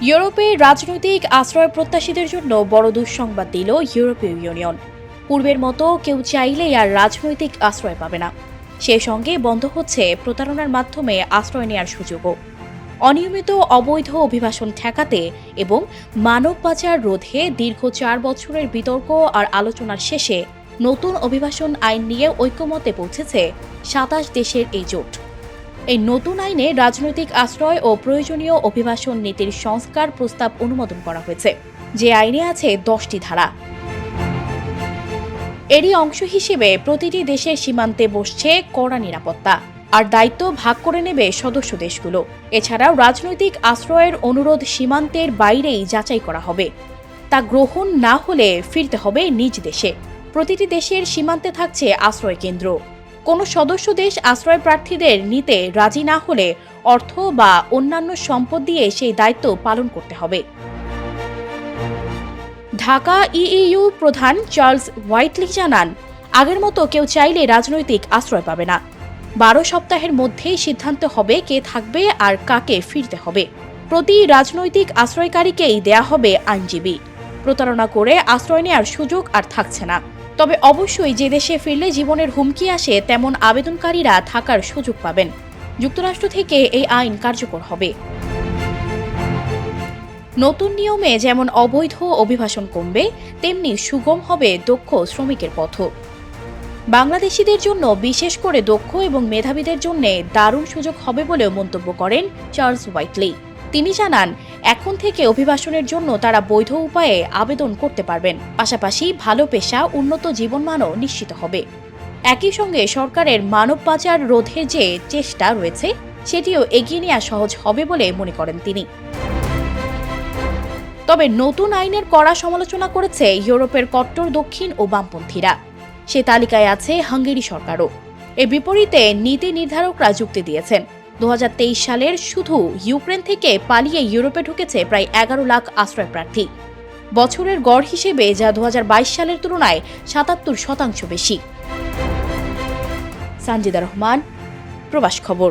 ইউরোপে রাজনৈতিক আশ্রয় প্রত্যাশীদের জন্য বড় দুঃসংবাদ দিল ইউরোপীয় ইউনিয়ন। পূর্বের মতো কেউ চাইলেই আর রাজনৈতিক আশ্রয় পাবে না। সেই সঙ্গে বন্ধ হচ্ছে প্রতারণার মাধ্যমে আশ্রয় নেওয়ার সুযোগও। অনিয়মিত অবৈধ অভিবাসন ঠেকাতে এবং মানব পাচার রোধে দীর্ঘ 4 বছরের বিতর্ক আর আলোচনার শেষে নতুন অভিবাসন আইন নিয়ে ঐক্যমতে পৌঁছেছে 27 দেশের এই জোট। এই নতুন আইনে রাজনৈতিক আশ্রয় ও প্রয়োজনীয় অভিবাসন নীতির সংস্কার প্রস্তাব অনুমোদন করা হয়েছে, যে আইনে আছে 10টি ধারা। এরই অংশ হিসেবে প্রতিটি দেশের সীমান্তে বসছে কড়া নিরাপত্তা, আর দায়িত্ব ভাগ করে নেবে সদস্য দেশগুলো। এছাড়াও রাজনৈতিক আশ্রয়ের অনুরোধ সীমান্তের বাইরেই যাচাই করা হবে। তা গ্রহণ না হলে ফিরতে হবে নিজ দেশে। প্রতিটি দেশের সীমান্তে থাকছে আশ্রয় কেন্দ্র। কোনো সদস্য দেশ আশ্রয় প্রার্থীদের নিতে রাজি না হলে অর্থ বা অন্যান্য সম্পদ দিয়ে সেই দায়িত্ব পালন করতে হবে। ঢাকা ইইউ প্রধান চার্লস হোয়াইটলি জানান, আগের মতো কেউ চাইলে রাজনৈতিক আশ্রয় পাবে না। 12 সপ্তাহের মধ্যেই সিদ্ধান্ত হবে কে থাকবে আর কাকে ফিরতে হবে। প্রতি রাজনৈতিক আশ্রয়কারীকেই দেয়া হবে আইনজীবী। প্রতারণা করে আশ্রয় নেওয়ার সুযোগ আর থাকছে না। তবে অবশ্যই যে দেশে ফিরলে জীবনের হুমকি আসে তেমন আবেদনকারীরা থাকার সুযোগ পাবেন। যুক্তরাষ্ট্র থেকে এই আইন কার্যকর হবে। নতুন নিয়মে যেমন অবৈধ অভিবাসন কমবে, তেমনি সুগম হবে দক্ষ শ্রমিকের পথও। বাংলাদেশিদের জন্য, বিশেষ করে দক্ষ এবং মেধাবীদের জন্য দারুণ সুযোগ হবে বলেও মন্তব্য করেন চার্লস হোয়াইটলি। তিনি জানান, এখন থেকে অভিবাসনের জন্য তারা বৈধ উপায়ে আবেদন করতে পারবেন। পাশাপাশি ভালো পেশা, উন্নত জীবনমানও নিশ্চিত হবে। একই সঙ্গে সরকারের মানব পাচার রোধে যে চেষ্টা রয়েছে সেটিও এগিয়ে নেওয়া সহজ হবে বলে মনে করেন তিনি। তবে নতুন আইনের কড়া সমালোচনা করেছে ইউরোপের কট্টর দক্ষিণ ও বামপন্থীরা। সে তালিকায় আছে হাঙ্গেরি সরকারও। এর বিপরীতে নীতি নির্ধারকরা যুক্তি দিয়েছেন, 2023 সালের শুধু ইউক্রেন থেকে পালিয়ে ইউরোপে ঢুকেছে প্রায় 11 লাখ আশ্রয় প্রার্থী। বছরের গড় হিসেবে যা 2022 সালের তুলনায় 77% বেশি। সানজিদা রহমান, প্রবাস খবর।